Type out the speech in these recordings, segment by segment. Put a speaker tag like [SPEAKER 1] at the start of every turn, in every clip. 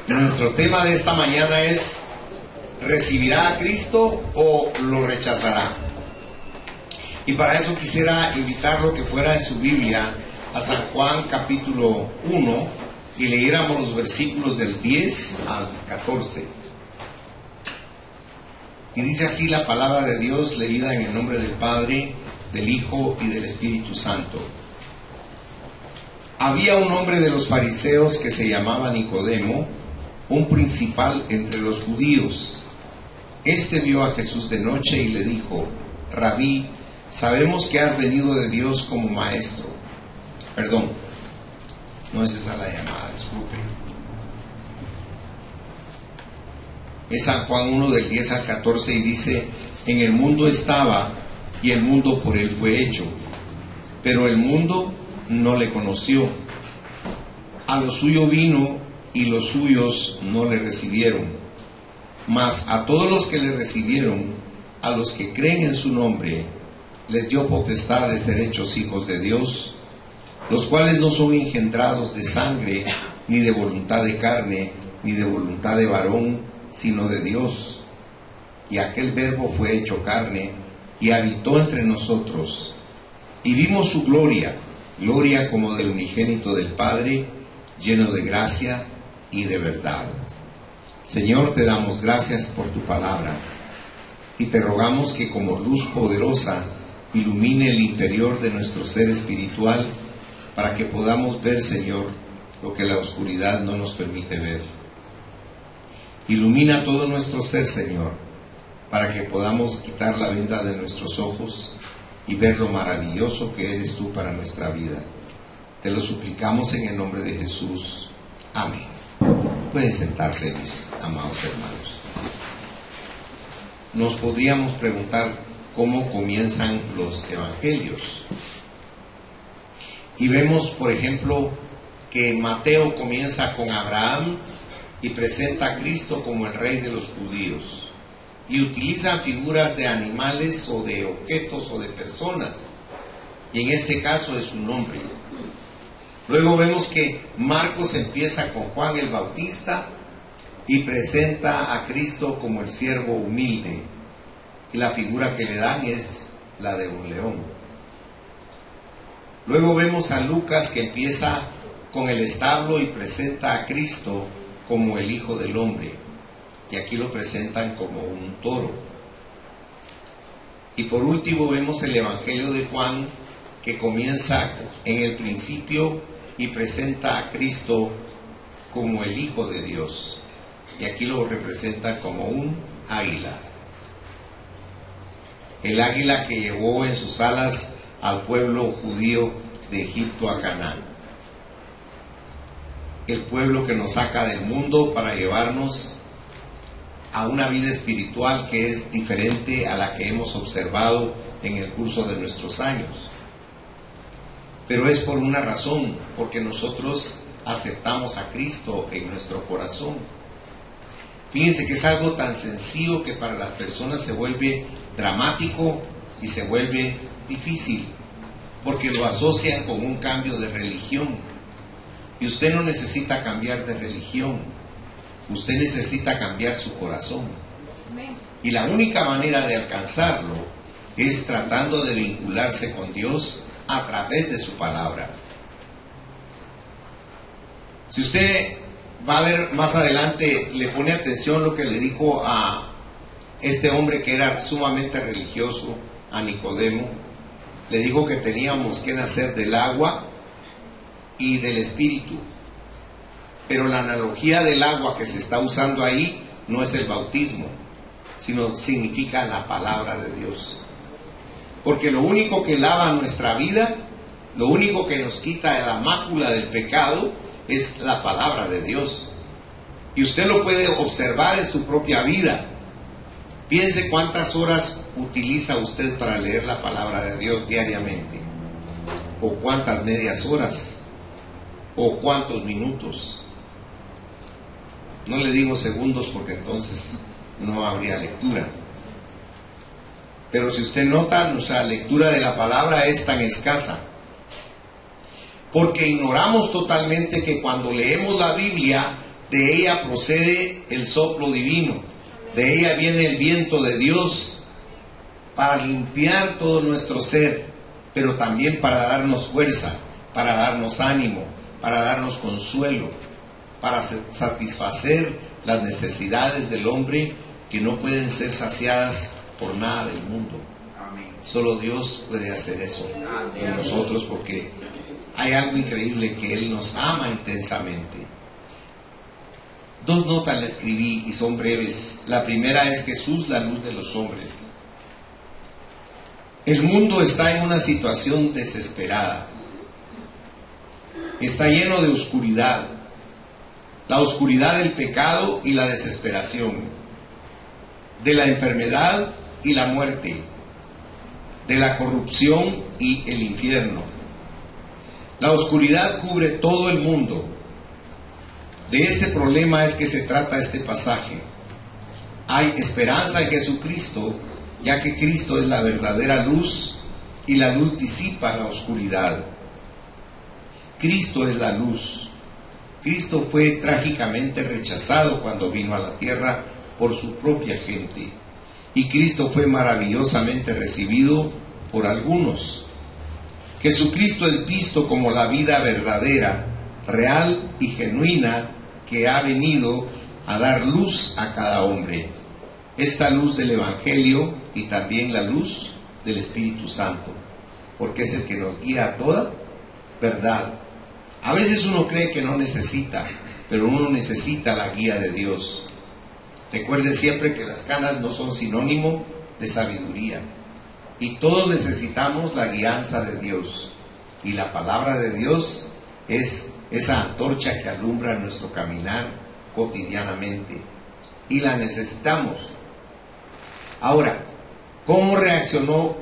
[SPEAKER 1] Nuestro tema de esta mañana es: ¿recibirá a Cristo o lo rechazará? Y para eso quisiera invitarlo que fuera en su Biblia a San Juan capítulo 1 y leyéramos los versículos del 10 al 14. Y dice así la palabra de Dios, leída en el nombre del Padre, del Hijo y del Espíritu Santo. Había un hombre de los fariseos que se llamaba Nicodemo, un principal entre los judíos. Este vio a Jesús de noche y le dijo: Rabí, sabemos que has venido de Dios como maestro. Perdón, no es esa la llamada, disculpe. Es San Juan 1 del 10 al 14 y dice: en el mundo estaba y el mundo por él fue hecho, pero el mundo no le conoció. A lo suyo vino y los suyos no le recibieron. Mas a todos los que le recibieron, a los que creen en su nombre, les dio potestad de ser hechos hijos de Dios, los cuales no son engendrados de sangre, ni de voluntad de carne, ni de voluntad de varón, sino de Dios. Y aquel Verbo fue hecho carne, y habitó entre nosotros, y vimos su gloria, gloria como del unigénito del Padre, lleno de gracia y de verdad. Señor, te damos gracias por tu palabra, y te rogamos que como luz poderosa ilumine el interior de nuestro ser espiritual, para que podamos ver, Señor, lo que la oscuridad no nos permite ver. Ilumina todo nuestro ser, Señor, para que podamos quitar la venda de nuestros ojos y ver lo maravilloso que eres tú para nuestra vida. Te lo suplicamos en el nombre de Jesús. Amén. Pueden sentarse, mis amados hermanos. Nos podríamos preguntar cómo comienzan los evangelios. Y vemos, por ejemplo, que Mateo comienza con Abraham y presenta a Cristo como el rey de los judíos. Y utilizan figuras de animales o de objetos o de personas. Y en este caso es un nombre. Luego vemos que Marcos empieza con Juan el Bautista y presenta a Cristo como el siervo humilde. Y la figura que le dan es la de un león. Luego vemos a Lucas que empieza con el establo y presenta a Cristo como el Hijo del Hombre. Y aquí lo presentan como un toro. Y por último vemos el Evangelio de Juan, que comienza en el principio y presenta a Cristo como el Hijo de Dios. Y aquí lo representa como un águila. El águila que llevó en sus alas al pueblo judío de Egipto a Canaán. El pueblo que nos saca del mundo para llevarnos a una vida espiritual que es diferente a la que hemos observado en el curso de nuestros años. Pero es por una razón, porque nosotros aceptamos a Cristo en nuestro corazón. Fíjense que es algo tan sencillo que para las personas se vuelve dramático y se vuelve difícil, porque lo asocian con un cambio de religión. Y usted no necesita cambiar de religión, usted necesita cambiar su corazón. Y la única manera de alcanzarlo es tratando de vincularse con Dios a través de su palabra. Si usted va a ver más adelante, le pone atención lo que le dijo a este hombre que era sumamente religioso, a Nicodemo. Le dijo que teníamos que nacer del agua y del espíritu. Pero la analogía del agua que se está usando ahí no es el bautismo, sino significa la palabra de Dios. Porque lo único que lava nuestra vida, lo único que nos quita la mácula del pecado, es la palabra de Dios. Y usted lo puede observar en su propia vida. Piense cuántas horas utiliza usted para leer la palabra de Dios diariamente, o cuántas medias horas, o cuántos minutos. No le digo segundos porque entonces no habría lectura. Pero si usted nota, nuestra lectura de la palabra es tan escasa, porque ignoramos totalmente que cuando leemos la Biblia de ella procede el soplo divino, de ella viene el viento de Dios para limpiar todo nuestro ser, pero también para darnos fuerza, para darnos ánimo, para darnos consuelo, para satisfacer las necesidades del hombre que no pueden ser saciadas por nada del mundo. Solo Dios puede hacer eso en nosotros, porque hay algo increíble, que Él nos ama intensamente. 2 notas le escribí y son breves. La primera es Jesús, la luz de los hombres. El mundo está en una situación desesperada. Está lleno de oscuridad. La oscuridad del pecado y la desesperación. De la enfermedad y la muerte. De la corrupción y el infierno. La oscuridad cubre todo el mundo. De este problema es que se trata este pasaje. Hay esperanza en Jesucristo, ya que Cristo es la verdadera luz y la luz disipa la oscuridad. Cristo es la luz. Cristo fue trágicamente rechazado cuando vino a la tierra por su propia gente, y Cristo fue maravillosamente recibido por algunos. Jesucristo es visto como la vida verdadera, real y genuina, que ha venido a dar luz a cada hombre. Esta luz del Evangelio y también la luz del Espíritu Santo, porque es el que nos guía a toda verdad. A veces uno cree que no necesita, pero uno necesita la guía de Dios. Recuerde siempre que las canas no son sinónimo de sabiduría, y todos necesitamos la guianza de Dios, y la palabra de Dios es esa antorcha que alumbra nuestro caminar cotidianamente, y la necesitamos. Ahora, ¿cómo reaccionó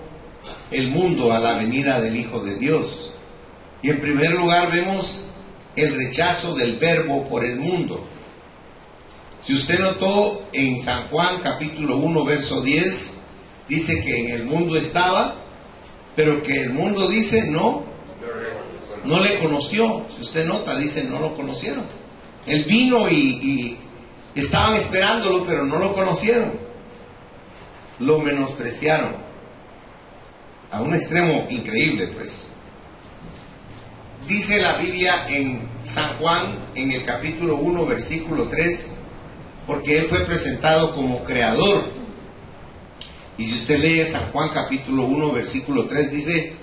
[SPEAKER 1] el mundo a la venida del Hijo de Dios? Y en primer lugar vemos el rechazo del verbo por el mundo. Si usted notó en San Juan capítulo 1 verso 10, dice que en el mundo estaba, pero que el mundo dice no le conoció. Si usted nota, dice no lo conocieron. Él vino y estaban esperándolo, pero no lo conocieron. Lo menospreciaron a un extremo increíble, pues. Dice la Biblia en San Juan, en el capítulo 1, versículo 3, porque Él fue presentado como creador. Y si usted lee San Juan capítulo 1, versículo 3, dice,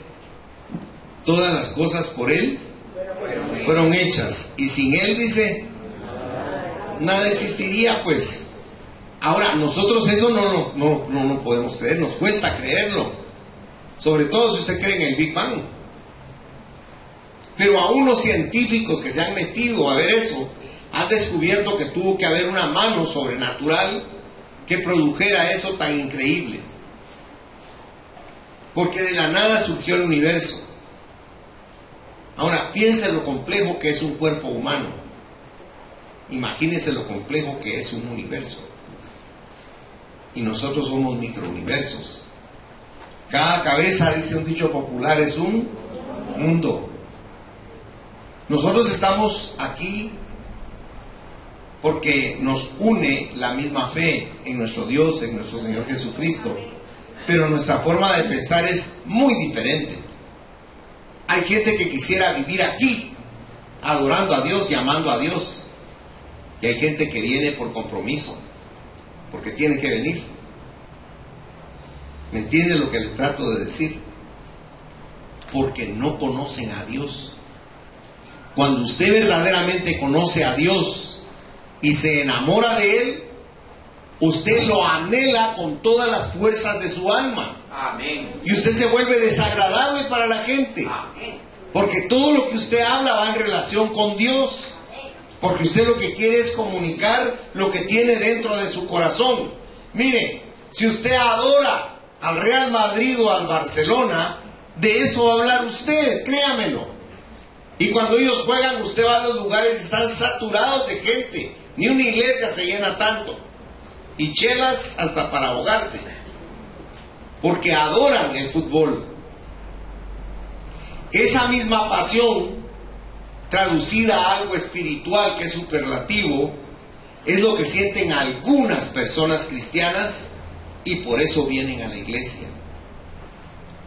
[SPEAKER 1] todas las cosas por Él fueron hechas, y sin Él, dice, nada existiría, pues. Ahora, nosotros eso no podemos creer, nos cuesta creerlo, sobre todo si usted cree en el Big Bang. Pero aún los científicos que se han metido a ver eso, han descubierto que tuvo que haber una mano sobrenatural que produjera eso tan increíble. Porque de la nada surgió el universo. Ahora, piense lo complejo que es un cuerpo humano. Imagínese lo complejo que es un universo. Y nosotros somos microuniversos. Cada cabeza, dice un dicho popular, es un mundo. Nosotros estamos aquí porque nos une la misma fe en nuestro Dios, en nuestro Señor Jesucristo. Pero nuestra forma de pensar es muy diferente. Hay gente que quisiera vivir aquí, adorando a Dios y amando a Dios. Y hay gente que viene por compromiso, porque tiene que venir. ¿Me entiende lo que le trato de decir? Porque no conocen a Dios. Cuando usted verdaderamente conoce a Dios y se enamora de Él, usted lo anhela con todas las fuerzas de su alma.
[SPEAKER 2] Amén.
[SPEAKER 1] Y usted se vuelve desagradable para la gente.
[SPEAKER 2] Amén.
[SPEAKER 1] Porque todo lo que usted habla va en relación con Dios. Porque usted lo que quiere es comunicar lo que tiene dentro de su corazón. Mire, si usted adora al Real Madrid o al Barcelona, de eso va a hablar usted, créamelo. Y cuando ellos juegan, usted va a los lugares y están saturados de gente. Ni una iglesia se llena tanto. Y chelas hasta para ahogarse. Porque adoran el fútbol. Esa misma pasión traducida a algo espiritual que es superlativo, es lo que sienten algunas personas cristianas y por eso vienen a la iglesia.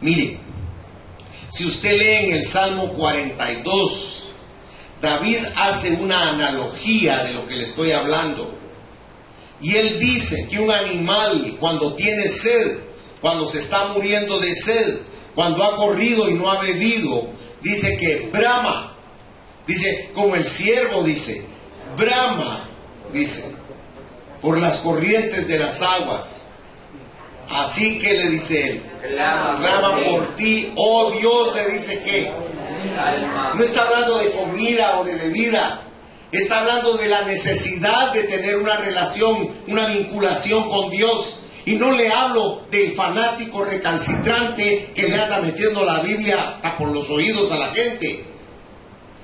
[SPEAKER 1] Mire, si usted lee en el Salmo 42, David hace una analogía de lo que le estoy hablando. Y él dice que un animal cuando tiene sed, cuando se está muriendo de sed, cuando ha corrido y no ha bebido, dice que brama. Dice, como el ciervo, dice, brama, dice, por las corrientes de las aguas. Así que le dice él, clama por ti, oh Dios, le dice que no está hablando de comida o de bebida, está hablando de la necesidad de tener una relación, una vinculación con Dios. Y no le hablo del fanático recalcitrante que le anda metiendo la Biblia hasta por los oídos a la gente.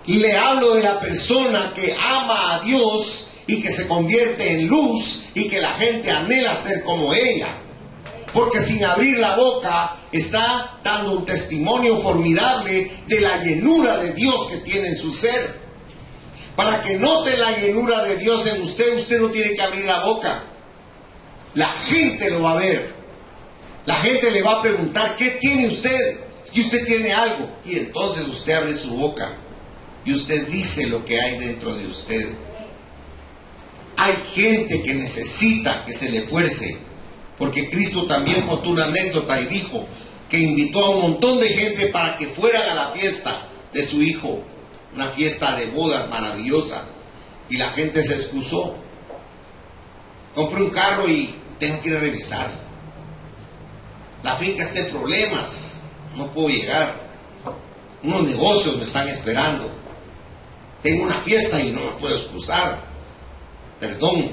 [SPEAKER 1] Y le hablo de la persona que ama a Dios y que se convierte en luz y que la gente anhela ser como ella. Porque sin abrir la boca está dando un testimonio formidable de la llenura de Dios que tiene en su ser. Para que note la llenura de Dios en usted, usted no tiene que abrir la boca. La gente lo va a ver. La gente le va a preguntar, ¿qué tiene usted? Y usted tiene algo. Y entonces usted abre su boca y usted dice lo que hay dentro de usted. Hay gente que necesita que se le fuerce, porque Cristo también contó una anécdota y dijo que invitó a un montón de gente para que fueran a la fiesta de su hijo, una fiesta de bodas maravillosa, y la gente se excusó. Compré un carro y tengo que ir a revisar. La finca está en problemas, no puedo llegar. Unos negocios me están esperando. Tengo una fiesta y no me puedo excusar. Perdón.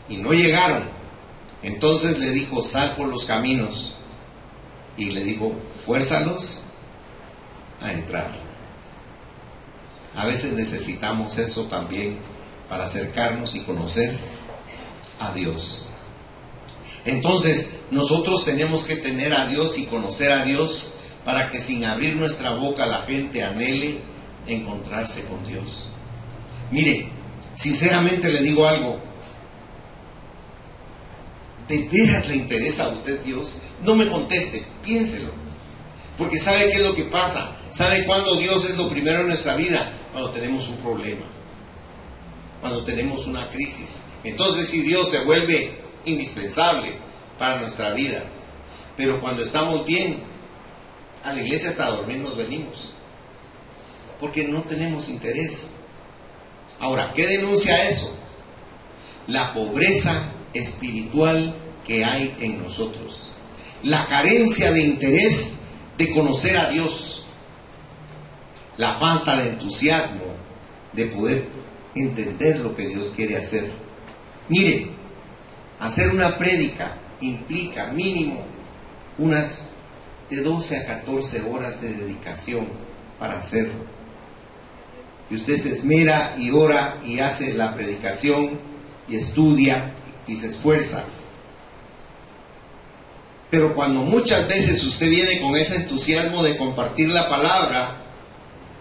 [SPEAKER 1] Y no llegaron. Entonces le dijo, sal por los caminos. Y le dijo, fuérzalos a entrar. A veces necesitamos eso también para acercarnos y conocer a Dios. Entonces nosotros tenemos que tener a Dios y conocer a Dios para que sin abrir nuestra boca la gente anhele encontrarse con Dios. Mire, sinceramente le digo algo. ¿De veras le interesa a usted Dios? No me conteste, piénselo. Porque ¿sabe qué es lo que pasa? ¿Sabe cuándo Dios es lo primero en nuestra vida? Cuando tenemos un problema, cuando tenemos una crisis. Entonces sí, Dios se vuelve indispensable para nuestra vida. Pero cuando estamos bien, a la iglesia hasta dormir nos venimos, porque no tenemos interés. Ahora, ¿qué denuncia eso? La pobreza espiritual que hay en nosotros, la carencia de interés de conocer a Dios, la falta de entusiasmo de poder entender lo que Dios quiere hacer. Mire, hacer una prédica implica mínimo unas de 12 a 14 horas de dedicación para hacerlo. Y usted se esmera y ora y hace la predicación y estudia y se esfuerza. Pero cuando muchas veces usted viene con ese entusiasmo de compartir la palabra,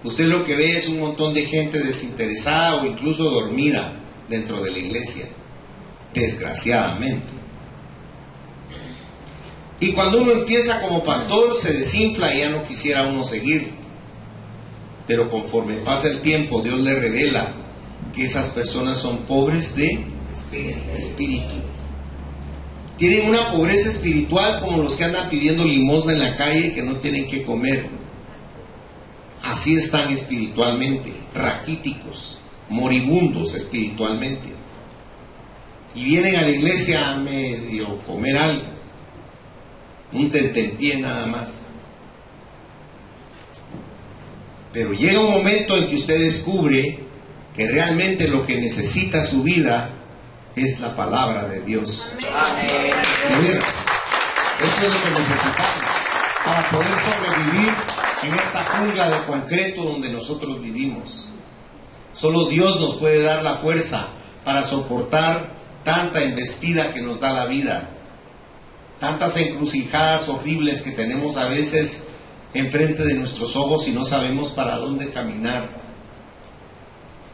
[SPEAKER 1] usted lo que ve es un montón de gente desinteresada o incluso dormida dentro de la iglesia, desgraciadamente. Y cuando uno empieza como pastor se desinfla y ya no quisiera uno seguir. Pero conforme pasa el tiempo, Dios le revela que esas personas son pobres de espíritu. Tienen una pobreza espiritual como los que andan pidiendo limosna en la calle y que no tienen que comer. Así están espiritualmente, raquíticos, moribundos espiritualmente. Y vienen a la iglesia a medio comer algo, un tentempié nada más. Pero llega un momento en que usted descubre que realmente lo que necesita su vida es la palabra de Dios. Amén. Eso es lo que necesitamos para poder sobrevivir en esta jungla de concreto donde nosotros vivimos. Solo Dios nos puede dar la fuerza para soportar tanta embestida que nos da la vida, tantas encrucijadas horribles que tenemos a veces enfrente de nuestros ojos y no sabemos para dónde caminar.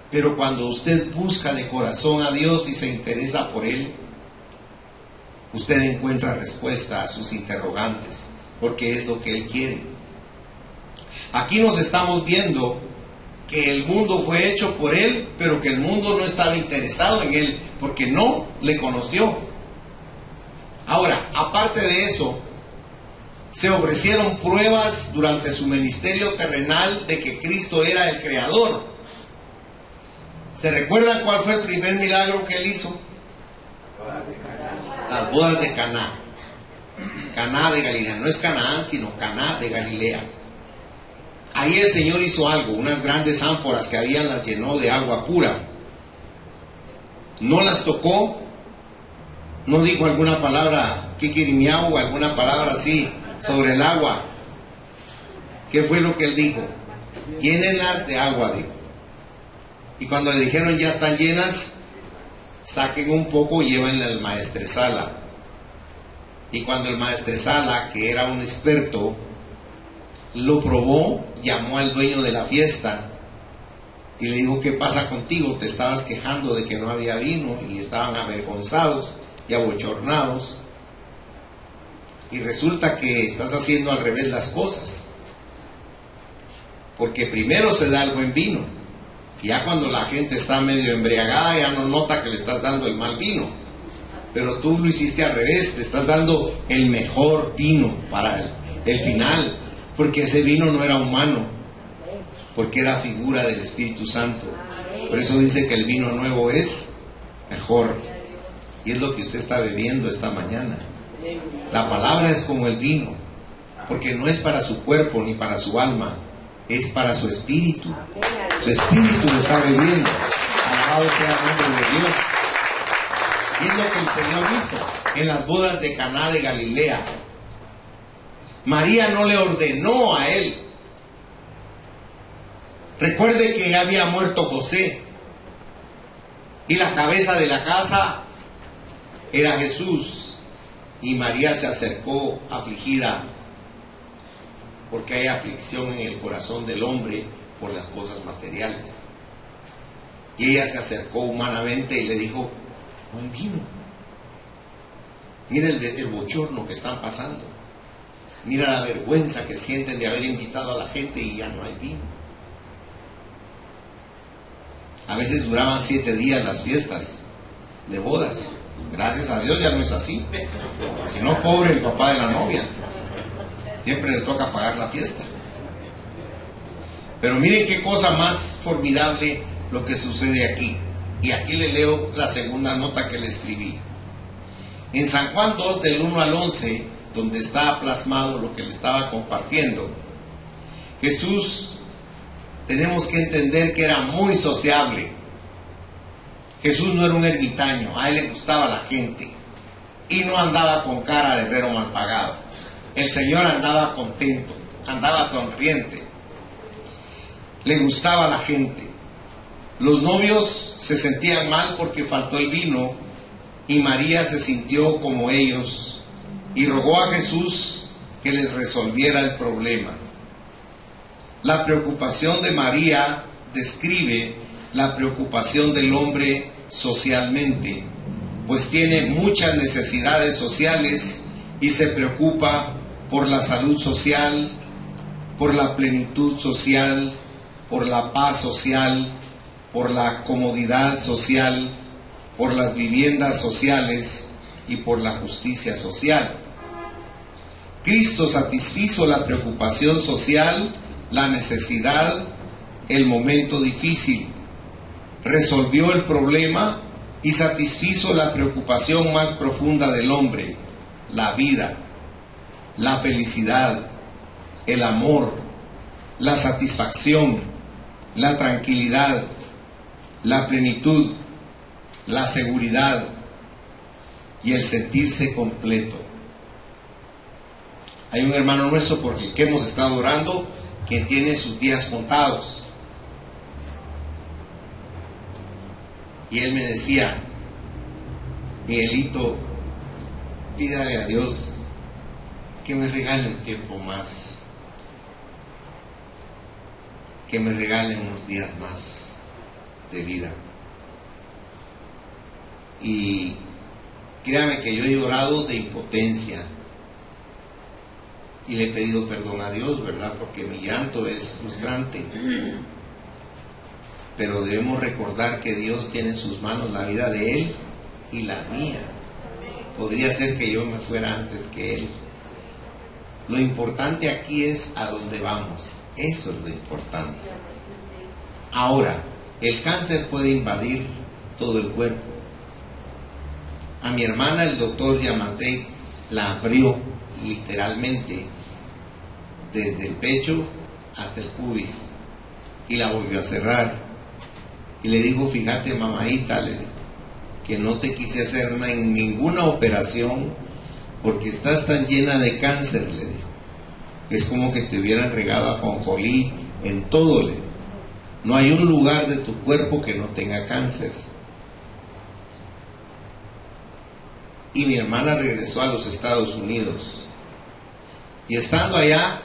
[SPEAKER 1] Pero cuando usted busca de corazón a Dios y se interesa por Él, usted encuentra respuesta a sus interrogantes, porque es lo que Él quiere. Aquí nos estamos viendo que el mundo fue hecho por Él, pero que el mundo no estaba interesado en Él, porque no le conoció. Ahora, aparte de eso, se ofrecieron pruebas durante su ministerio terrenal de que Cristo era el Creador. ¿Se recuerdan cuál fue el primer milagro que Él hizo? Las bodas de Caná. Caná de Galilea. No es Canaán, sino Caná de Galilea. Ahí el Señor hizo algo. Unas grandes ánforas que habían las llenó de agua pura. No las tocó. No dijo alguna palabra kikirimiao o alguna palabra así sobre el agua. ¿Qué fue lo que Él dijo? Llénenlas de agua, dijo. Y cuando le dijeron ya están llenas, saquen un poco y llévenle al maestresala. Y cuando el maestresala, que era un experto, lo probó, llamó al dueño de la fiesta y le dijo: ¿qué pasa contigo? Te estabas quejando de que no había vino, y estaban avergonzados y abochornados, y resulta que estás haciendo al revés las cosas, porque primero se da el buen vino, y ya cuando la gente está medio embriagada ya no nota que le estás dando el mal vino, pero tú lo hiciste al revés, te estás dando el mejor vino para el final, porque ese vino no era humano, porque era figura del Espíritu Santo. Por eso dice que el vino nuevo es mejor, y es lo que usted está bebiendo esta mañana. La palabra es como el vino, porque no es para su cuerpo ni para su alma, es para su espíritu. Su espíritu lo está bebiendo. Alabado sea el nombre de Dios. Y es lo que el Señor hizo en las bodas de Caná de Galilea. María no le ordenó a Él. Recuerde que ya había muerto José, y la cabeza de la casa era Jesús, y María se acercó afligida, porque hay aflicción en el corazón del hombre por las cosas materiales. Y ella se acercó humanamente y le dijo: no hay vino. Mira el bochorno que están pasando. Mira la vergüenza que sienten de haber invitado a la gente y ya no hay vino. A veces duraban 7 días las fiestas de bodas. Gracias a Dios ya no es así. Si no, pobre el papá de la novia. Siempre le toca pagar la fiesta. Pero miren qué cosa más formidable lo que sucede aquí. Y aquí le leo la segunda nota que le escribí. En San Juan 2, del 1 al 11, donde está plasmado lo que le estaba compartiendo, Jesús, tenemos que entender que era muy sociable. Jesús no era un ermitaño, a Él le gustaba la gente, y no andaba con cara de herrero mal pagado. El Señor andaba contento, andaba sonriente, le gustaba la gente. Los novios se sentían mal porque faltó el vino, y María se sintió como ellos y rogó a Jesús que les resolviera el problema. La preocupación de María describe la preocupación del hombre socialmente, pues tiene muchas necesidades sociales y se preocupa por la salud social, por la plenitud social, por la paz social, por la comodidad social, por las viviendas sociales y por la justicia social. Cristo satisfizo la preocupación social, la necesidad, el momento difícil. Resolvió el problema y satisfizo la preocupación más profunda del hombre, la vida, la felicidad, el amor, la satisfacción, la tranquilidad, la plenitud, la seguridad y el sentirse completo. Hay un hermano nuestro por el que hemos estado orando, que tiene sus días contados. Y él me decía: Miguelito, pídale a Dios que me regale un tiempo más, que me regale unos días más. de vida. Y créame que yo he llorado de impotencia y le he pedido perdón a Dios, ¿verdad? Porque mi llanto es frustrante. Pero debemos recordar que Dios tiene en sus manos la vida de Él y la mía. Podría ser que yo me fuera antes que Él. Lo importante aquí es a dónde vamos. Eso es lo importante. Ahora, el cáncer puede invadir todo el cuerpo. A mi hermana el doctor Yamate la abrió literalmente desde el pecho hasta el pubis y la volvió a cerrar. Y le dijo, fíjate mamadita, le dijo, que no te quise hacer ninguna operación porque estás tan llena de cáncer, le dijo. Es como que te hubieran regado ajonjolí en todo, le dijo. No hay un lugar de tu cuerpo que no tenga cáncer. Y mi hermana regresó a los Estados Unidos. Y estando allá,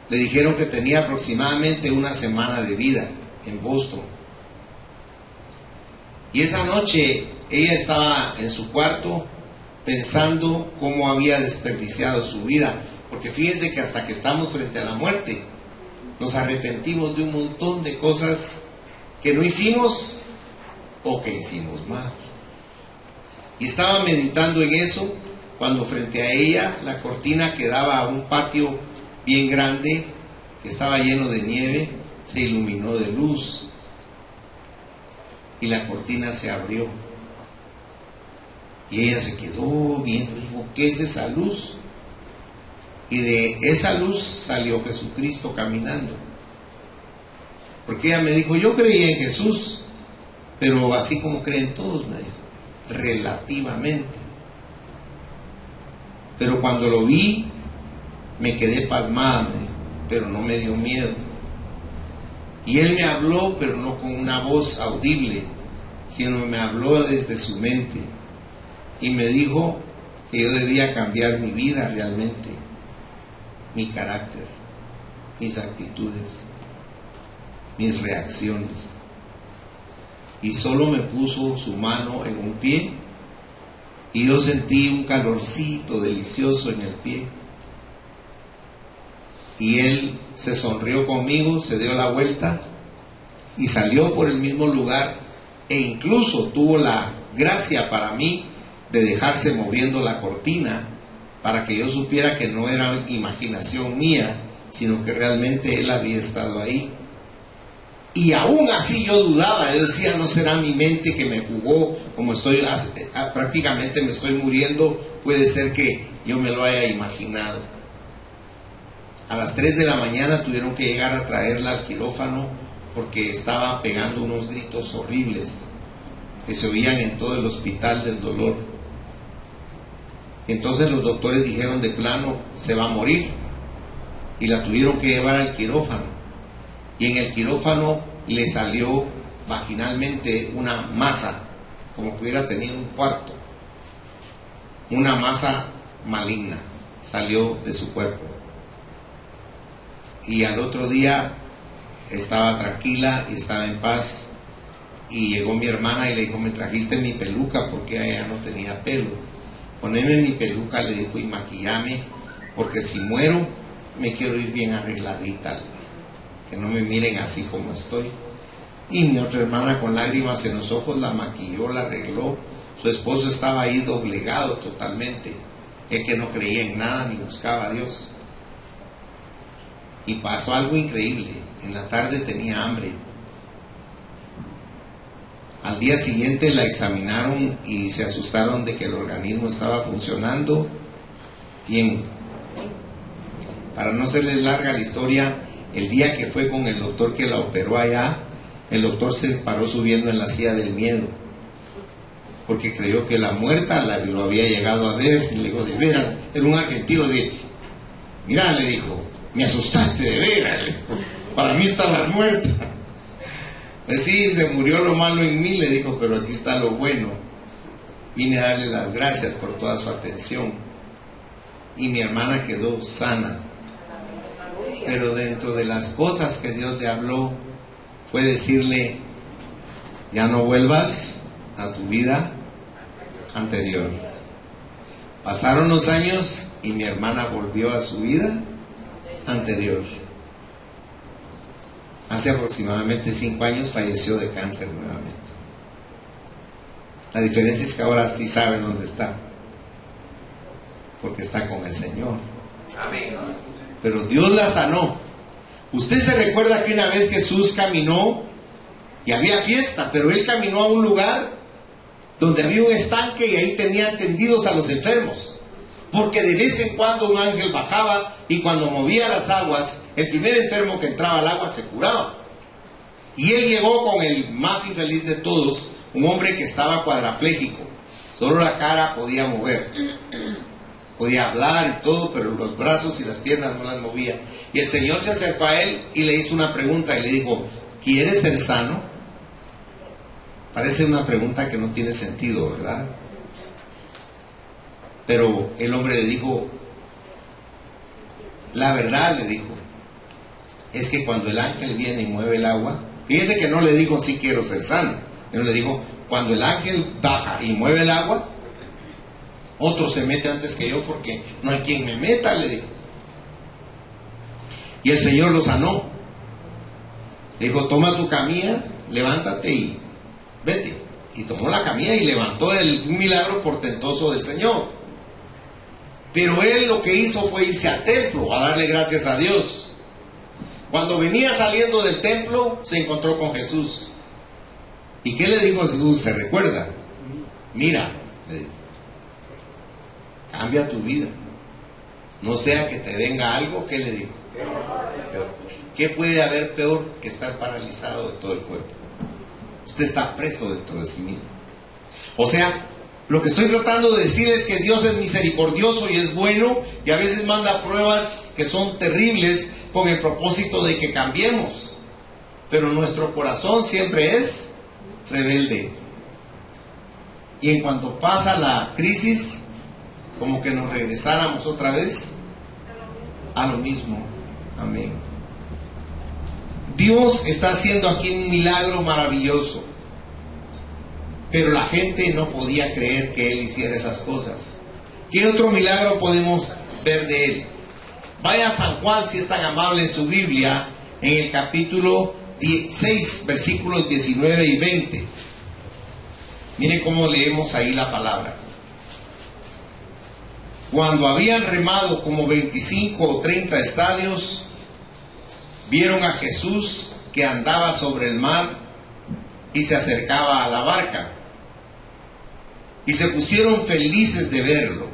[SPEAKER 1] le dijeron que tenía aproximadamente una semana de vida en Boston. Y esa noche ella estaba en su cuarto pensando cómo había desperdiciado su vida. Porque fíjense que hasta que estamos frente a la muerte, nos arrepentimos de un montón de cosas que no hicimos o que hicimos mal. Y estaba meditando en eso cuando frente a ella la cortina que daba a un patio bien grande que estaba lleno de nieve se iluminó de luz y la cortina se abrió y ella se quedó viendo, dijo, ¿qué es esa luz? Y de esa luz salió Jesucristo caminando, porque ella me dijo, yo creía en Jesús, pero así como creen todos, me dijo, relativamente, pero cuando lo vi me quedé pasmada, me dijo, pero no me dio miedo. Y él me habló, pero no con una voz audible, sino me habló desde su mente y me dijo que yo debía cambiar mi vida realmente, mi carácter, mis actitudes, mis reacciones. Y solo me puso su mano en un pie y yo sentí un calorcito delicioso en el pie. Y él se sonrió conmigo, se dio la vuelta y salió por el mismo lugar e incluso tuvo la gracia para mí de dejarse moviendo la cortina para que yo supiera que no era imaginación mía, sino que realmente él había estado ahí. Y aún así yo dudaba, yo decía, no será mi mente que me jugó, como estoy, prácticamente me estoy muriendo, puede ser que yo me lo haya imaginado. A las 3 de la mañana tuvieron que llegar a traerla al quirófano porque estaba pegando unos gritos horribles que se oían en todo el hospital del dolor. Entonces los doctores dijeron de plano, se va a morir, y la tuvieron que llevar al quirófano. Y en el quirófano le salió vaginalmente una masa, como que hubiera tenido un parto. Una masa maligna salió de su cuerpo. Y al otro día estaba tranquila y estaba en paz. Y llegó mi hermana y le dijo, me trajiste mi peluca porque ella no tenía pelo. Poneme mi peluca, le dijo, y maquillame, porque si muero me quiero ir bien arregladita, que no me miren así como estoy. Y mi otra hermana con lágrimas en los ojos la maquilló, la arregló. Su esposo estaba ahí doblegado totalmente, él que no creía en nada ni buscaba a Dios. Y pasó algo increíble, en la tarde tenía hambre. Al día siguiente la examinaron y se asustaron de que el organismo estaba funcionando bien. Para no hacerles larga la historia, el día que fue con el doctor que la operó allá, el doctor se paró subiendo en la silla del miedo, porque creyó que la muerta lo había llegado a ver. Y le dijo, de veras, era un argentino, mira, le dijo, me asustaste de veras, para mí estaba muerta. Pues sí, se murió lo malo en mí, le dijo, pero aquí está lo bueno. Vine a darle las gracias por toda su atención. Y mi hermana quedó sana. Pero dentro de las cosas que Dios le habló, fue decirle, ya no vuelvas a tu vida anterior. Pasaron los años y mi hermana volvió a su vida anterior. Hace aproximadamente 5 años falleció de cáncer nuevamente. La diferencia es que ahora sí saben dónde está, porque está con el Señor. Amén. Pero Dios la sanó. Usted se recuerda que una vez Jesús caminó y había fiesta, pero Él caminó a un lugar donde había un estanque y ahí tenían tendidos a los enfermos, porque de vez en cuando un ángel bajaba y cuando movía las aguas, el primer enfermo que entraba al agua se curaba. Y Él llegó con el más infeliz de todos, un hombre que estaba cuadraplégico, solo la cara podía mover, podía hablar y todo, pero los brazos y las piernas no las movía. Y el Señor se acercó a él y le hizo una pregunta y le dijo: ¿quieres ser sano? Parece una pregunta que no tiene sentido, ¿verdad? Pero el hombre le dijo, la verdad, le dijo, es que cuando el ángel viene y mueve el agua, fíjese que no le dijo sí quiero ser sano, él le dijo, cuando el ángel baja y mueve el agua, otro se mete antes que yo porque no hay quien me meta, le dijo. Y el Señor lo sanó. Le dijo, toma tu camilla, levántate y vete. Y tomó la camilla y levantó un milagro portentoso del Señor. Pero él lo que hizo fue irse al templo a darle gracias a Dios. Cuando venía saliendo del templo, se encontró con Jesús. ¿Y qué le dijo a Jesús? ¿Se recuerda? Mira, le dijo, cambia tu vida. No sea que te venga algo. ¿Qué le dijo? Peor. ¿Qué puede haber peor que estar paralizado de todo el cuerpo? Usted está preso dentro de sí mismo. O sea, lo que estoy tratando de decir es que Dios es misericordioso y es bueno, y a veces manda pruebas que son terribles con el propósito de que cambiemos. Pero nuestro corazón siempre es rebelde. Y en cuanto pasa la crisis, como que nos regresáramos otra vez a lo mismo. Amén. Dios está haciendo aquí un milagro maravilloso, pero la gente no podía creer que Él hiciera esas cosas. ¿Qué otro milagro podemos ver de Él? Vaya a San Juan, si es tan amable, en su Biblia, en el capítulo 6, versículos 19 y 20. Miren cómo leemos ahí la palabra. Cuando habían remado como 25 o 30 estadios, vieron a Jesús que andaba sobre el mar y se acercaba a la barca. Y se pusieron felices de verlo.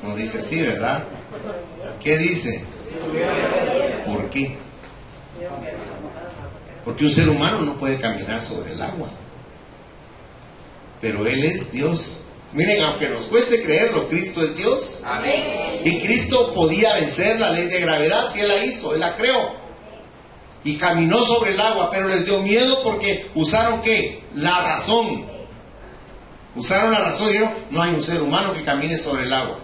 [SPEAKER 1] No dice así, ¿verdad? ¿Qué dice? ¿Por qué? Porque un ser humano no puede caminar sobre el agua. Pero Él es Dios. Miren, aunque nos cueste creerlo, Cristo es Dios. Amén. Y Cristo podía vencer la ley de gravedad si Él la hizo, Él la creó. Y caminó sobre el agua, pero les dio miedo porque usaron ¿qué? La razón. Usaron la razón y dijeron, no hay un ser humano que camine sobre el agua.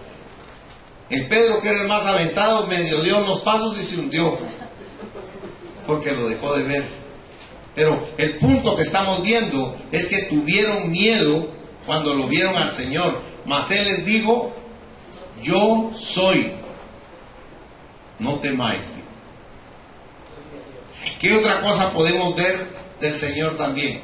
[SPEAKER 1] El Pedro, que era el más aventado, medio dio unos pasos y se hundió, porque lo dejó de ver. Pero el punto que estamos viendo es que tuvieron miedo cuando lo vieron al Señor. Mas Él les dijo, yo soy, no temáis. ¿Qué otra cosa podemos ver del Señor también?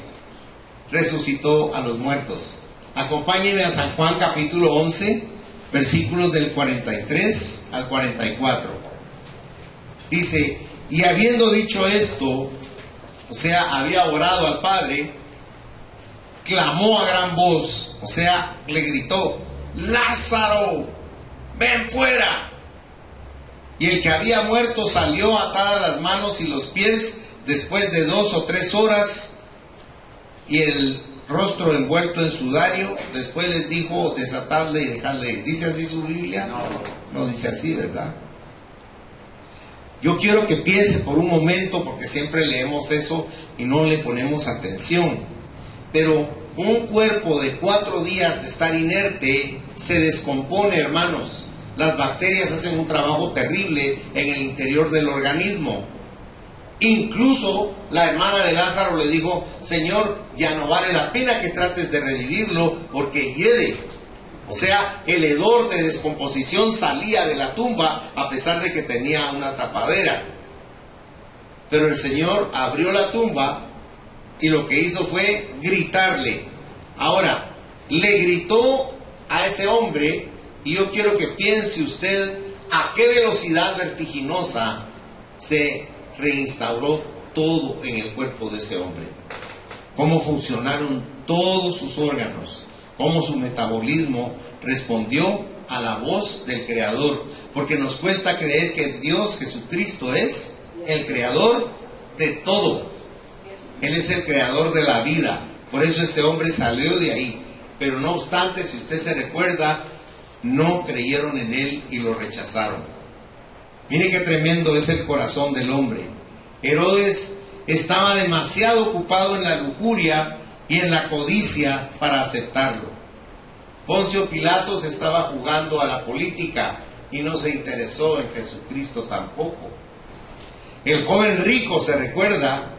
[SPEAKER 1] Resucitó a los muertos. Acompáñenme a San Juan capítulo 11, versículos del 43 al 44. Dice, y habiendo dicho esto, o sea, había orado al Padre, clamó a gran voz, o sea, le gritó, Lázaro, ven fuera. Y el que había muerto salió atadas las manos y los pies después de 2 o 3 horas y el rostro envuelto en sudario. Después les dijo, desatadle y dejadle. ¿Dice así su Biblia? No dice así, ¿verdad? Yo quiero que piense por un momento, porque siempre leemos eso y no le ponemos atención. Pero un cuerpo de 4 días de estar inerte se descompone, hermanos. Las bacterias hacen un trabajo terrible en el interior del organismo. Incluso la hermana de Lázaro le dijo: Señor, ya no vale la pena que trates de revivirlo porque hiede. O sea, el hedor de descomposición salía de la tumba a pesar de que tenía una tapadera. Pero el Señor abrió la tumba y lo que hizo fue gritarle. Ahora, le gritó a ese hombre, y yo quiero que piense usted a qué velocidad vertiginosa se reinstauró todo en el cuerpo de ese hombre. Cómo funcionaron todos sus órganos, cómo su metabolismo respondió a la voz del Creador. Porque nos cuesta creer que Dios Jesucristo es el Creador de todo. Él es el Creador de la vida. Por eso este hombre salió de ahí. Pero no obstante, si usted se recuerda, no creyeron en él y lo rechazaron. Mire qué tremendo es el corazón del hombre. Herodes estaba demasiado ocupado en la lujuria y en la codicia para aceptarlo. Poncio Pilatos estaba jugando a la política y no se interesó en Jesucristo tampoco. El joven rico, se recuerda,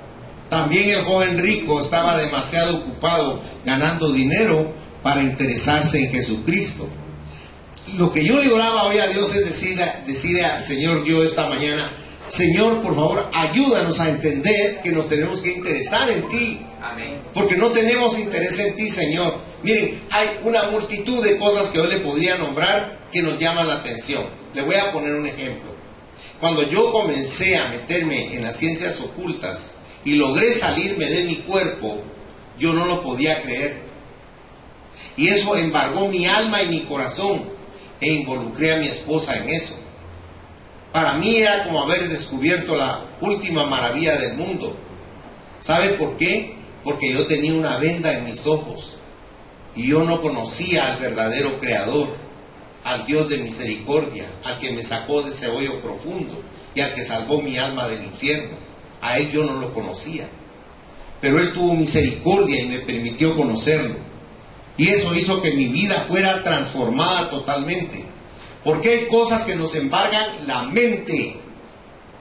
[SPEAKER 1] también el joven rico estaba demasiado ocupado ganando dinero para interesarse en Jesucristo. Lo que yo le oraba hoy a Dios es decirle al Señor yo esta mañana: Señor, por favor, ayúdanos a entender que nos tenemos que interesar en ti. Amén. Porque no tenemos interés en ti, Señor. Miren, hay una multitud de cosas que hoy le podría nombrar que nos llaman la atención. Le voy a poner un ejemplo. Cuando yo comencé a meterme en las ciencias ocultas y logré salirme de mi cuerpo, yo no lo podía creer. Y eso embargó mi alma y mi corazón, e involucré a mi esposa en eso. Para mí era como haber descubierto la última maravilla del mundo. ¿Sabe por qué? Porque yo tenía una venda en mis ojos y yo no conocía al verdadero Creador, al Dios de misericordia, al que me sacó de ese hoyo profundo y al que salvó mi alma del infierno. A Él yo no lo conocía, pero Él tuvo misericordia y me permitió conocerlo. Y eso hizo que mi vida fuera transformada totalmente. Porque hay cosas que nos embargan la mente,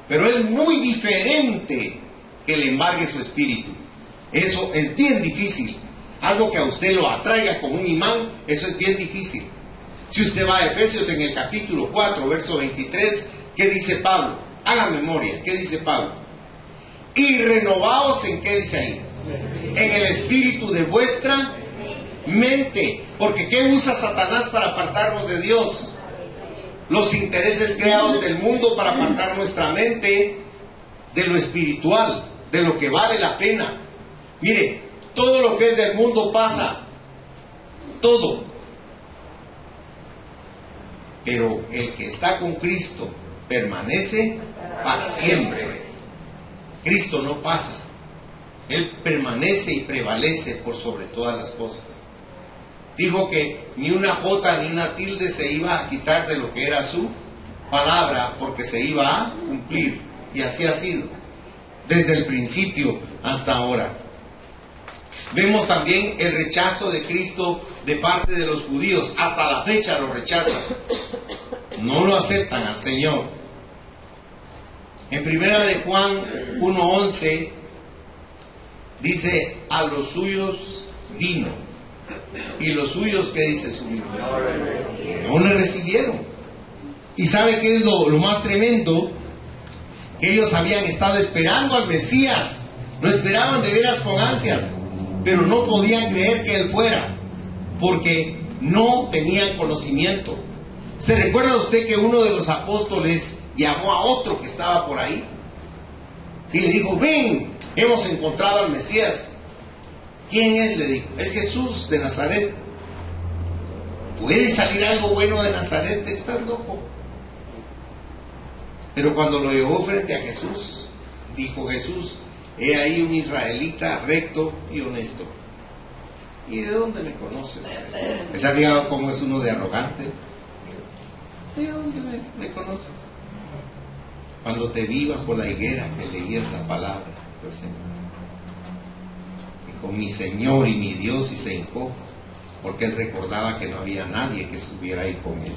[SPEAKER 1] pero es muy diferente que le embargue su espíritu. Eso es bien difícil. Algo que a usted lo atraiga como un imán, eso es bien difícil. Si usted va a Efesios en el capítulo 4, verso 23, ¿qué dice Pablo? Haga memoria, ¿qué dice Pablo? Y renovaos, ¿en qué dice ahí? En el espíritu de vuestra mente. Porque ¿qué usa Satanás para apartarnos de Dios? Los intereses creados del mundo para apartar nuestra mente de lo espiritual, de lo que vale la pena. Mire, todo lo que es del mundo pasa, todo. Pero el que está con Cristo permanece para siempre. Cristo no pasa. Él permanece y prevalece por sobre todas las cosas. Dijo que ni una jota ni una tilde se iba a quitar de lo que era su palabra, porque se iba a cumplir. Y así ha sido, desde el principio hasta ahora. Vemos también el rechazo de Cristo de parte de los judíos. Hasta la fecha lo rechazan. No lo aceptan al Señor. En primera de Juan 1:11 dice: a los suyos vino. ¿Y los suyos qué dice su Biblia? No le recibieron. ¿Y sabe qué es lo más tremendo? Que ellos habían estado esperando al Mesías. Lo esperaban de veras con ansias, pero no podían creer que Él fuera, porque no tenían conocimiento. ¿Se recuerda usted que uno de los apóstoles llamó a otro que estaba por ahí? Y le dijo: ven, hemos encontrado al Mesías. ¿Quién es? Le dijo. Es Jesús de Nazaret. ¿Puede salir algo bueno de Nazaret? ¿Estás loco? Pero cuando lo llevó frente a Jesús, dijo Jesús: he ahí un israelita recto y honesto. ¿Y de dónde me conoces? ¿Me sabía cómo es uno de arrogante? ¿De dónde me conoces? Cuando te vi bajo la higuera que leías la palabra del Señor. Dijo: mi Señor y mi Dios, y se hincó, porque él recordaba que no había nadie que estuviera ahí con él,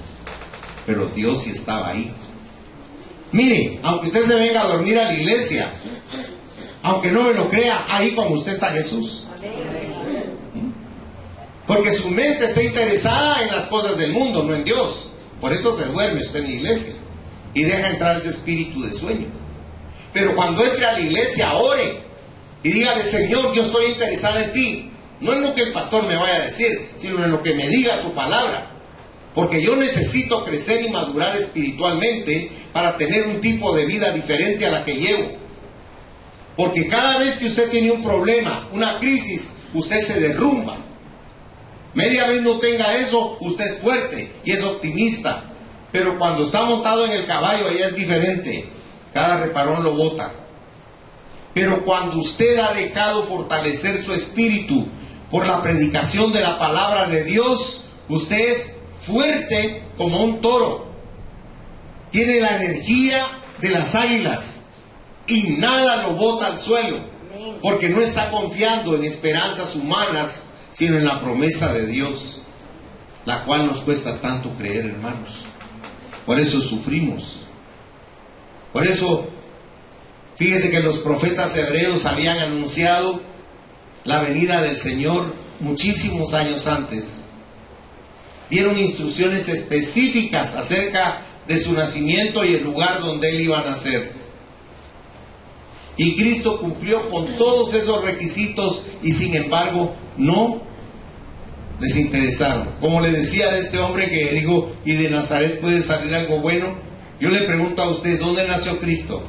[SPEAKER 1] pero Dios sí estaba ahí. Mire, aunque usted se venga a dormir a la iglesia, aunque no me lo crea, ahí como usted está Jesús. Porque su mente está interesada en las cosas del mundo, no en Dios. Por eso se duerme usted en la iglesia y deja entrar ese espíritu de sueño. Pero cuando entre a la iglesia, ore y dígale: Señor, yo estoy interesado en ti. No en lo que el pastor me vaya a decir, sino en lo que me diga tu palabra. Porque yo necesito crecer y madurar espiritualmente para tener un tipo de vida diferente a la que llevo. Porque cada vez que usted tiene un problema, una crisis, usted se derrumba. Media vez no tenga eso, usted es fuerte y es optimista. Pero cuando está montado en el caballo, allá es diferente. Cada reparón lo bota. Pero cuando usted ha dejado fortalecer su espíritu por la predicación de la palabra de Dios, usted es fuerte como un toro. Tiene la energía de las águilas y nada lo bota al suelo, porque no está confiando en esperanzas humanas, sino en la promesa de Dios, la cual nos cuesta tanto creer, hermanos. Por eso sufrimos. Por eso, fíjese que los profetas hebreos habían anunciado la venida del Señor muchísimos años antes. Dieron instrucciones específicas acerca de su nacimiento y el lugar donde Él iba a nacer. Y Cristo cumplió con todos esos requisitos y sin embargo no les interesaron. Como le decía de este hombre que dijo: ¿y de Nazaret puede salir algo bueno? Yo le pregunto a usted: ¿dónde nació Cristo?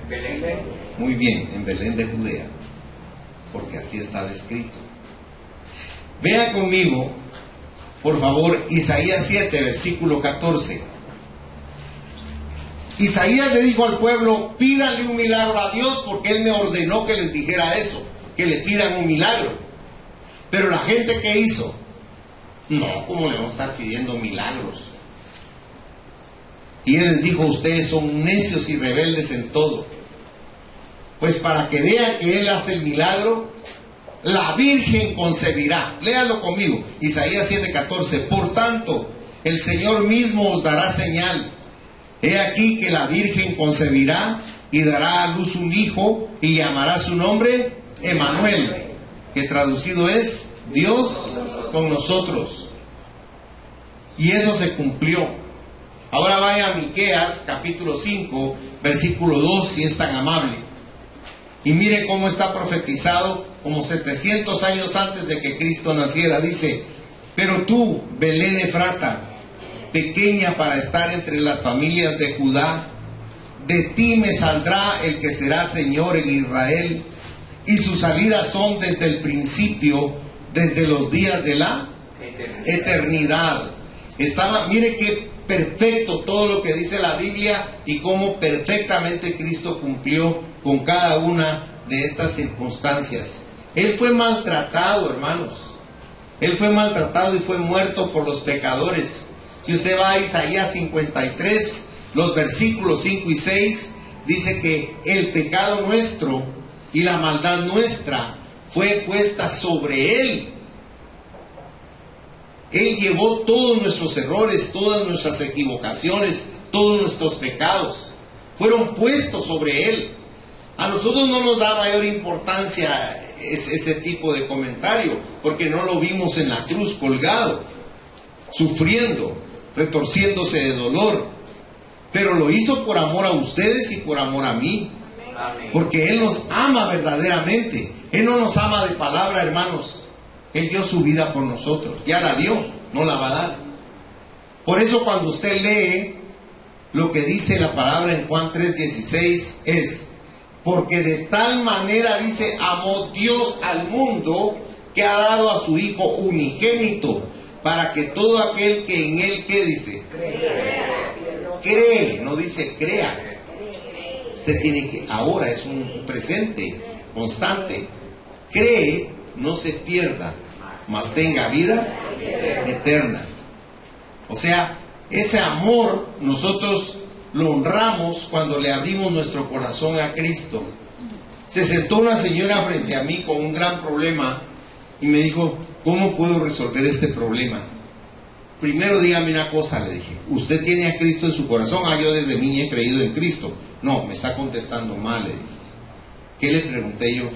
[SPEAKER 2] En Belén.
[SPEAKER 1] Muy bien, en Belén de Judea, porque así estaba escrito. Vean conmigo, por favor, Isaías 7, versículo 14. Isaías le dijo al pueblo: pídanle un milagro a Dios, porque Él me ordenó que les dijera eso, que le pidan un milagro. Pero la gente, ¿qué hizo? No, ¿cómo le vamos a estar pidiendo milagros? Y Él les dijo: ustedes son necios y rebeldes en todo. Pues para que vean que Él hace el milagro, la Virgen concebirá. Léalo conmigo, Isaías 7:14. Por tanto, el Señor mismo os dará señal. He aquí que la Virgen concebirá y dará a luz un hijo y llamará su nombre Emmanuel, que traducido es Dios con nosotros. Y eso se cumplió. Ahora vaya a Miqueas capítulo 5, versículo 2, si es tan amable. Y mire cómo está profetizado como 700 años antes de que Cristo naciera. Dice: pero tú, Belén Efrata, pequeña para estar entre las familias de Judá, de ti me saldrá el que será Señor en Israel, y sus salidas son desde el principio, desde los días de la eternidad. Mire qué perfecto todo lo que dice la Biblia y cómo perfectamente Cristo cumplió con cada una de estas circunstancias. Él fue maltratado, hermanos. Él fue maltratado y fue muerto por los pecadores. Si usted va a Isaías 53, los versículos 5 y 6, dice que el pecado nuestro y la maldad nuestra fue puesta sobre Él. Él llevó todos nuestros errores, todas nuestras equivocaciones, todos nuestros pecados. Fueron puestos sobre Él. A nosotros no nos da mayor importancia ese tipo de comentario, porque no lo vimos en la cruz colgado, sufriendo, retorciéndose de dolor. Pero lo hizo por amor a ustedes y por amor a mí. Porque Él nos ama verdaderamente. Él no nos ama de palabra, hermanos. Él dio su vida por nosotros. Ya la dio, no la va a dar. Por eso cuando usted lee lo que dice la palabra en Juan 3:16 es: porque de tal manera, dice, amó Dios al mundo, que ha dado a su Hijo unigénito, para que todo aquel que en Él, ¿qué dice? Cree, no dice crea. Usted tiene que, ahora es un presente constante. Cree, no se pierda, mas tenga vida eterna. O sea, ese amor nosotros lo honramos cuando le abrimos nuestro corazón a Cristo. Se sentó una señora frente a mí con un gran problema y me dijo: ¿cómo puedo resolver este problema? primero dígame una cosa, le dije. ¿Usted tiene a Cristo en su corazón? Ah, yo desde niña he creído en Cristo. No, me está contestando mal, le dije. ¿Qué le pregunté yo?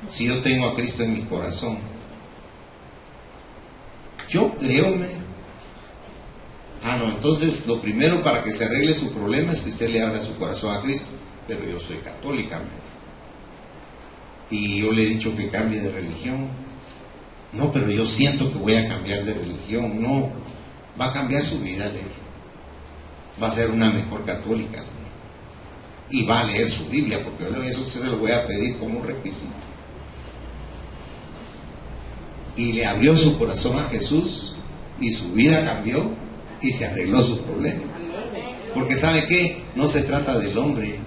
[SPEAKER 1] Si yo tengo a Cristo en mi corazón. Yo creo, me. Ah, no, entonces lo primero para que se arregle su problema es que usted le abra su corazón a Cristo. Pero yo soy católica, me. Y yo le he dicho que cambie de religión. No, pero yo siento que voy a cambiar de religión. No, va a cambiar su vida, le dije. Va a ser una mejor católica, le dije. Y va a leer su Biblia, porque eso se lo voy a pedir como un requisito. Y le abrió su corazón a Jesús y su vida cambió y se arregló su problema. Porque ¿sabe qué? No se trata del hombre,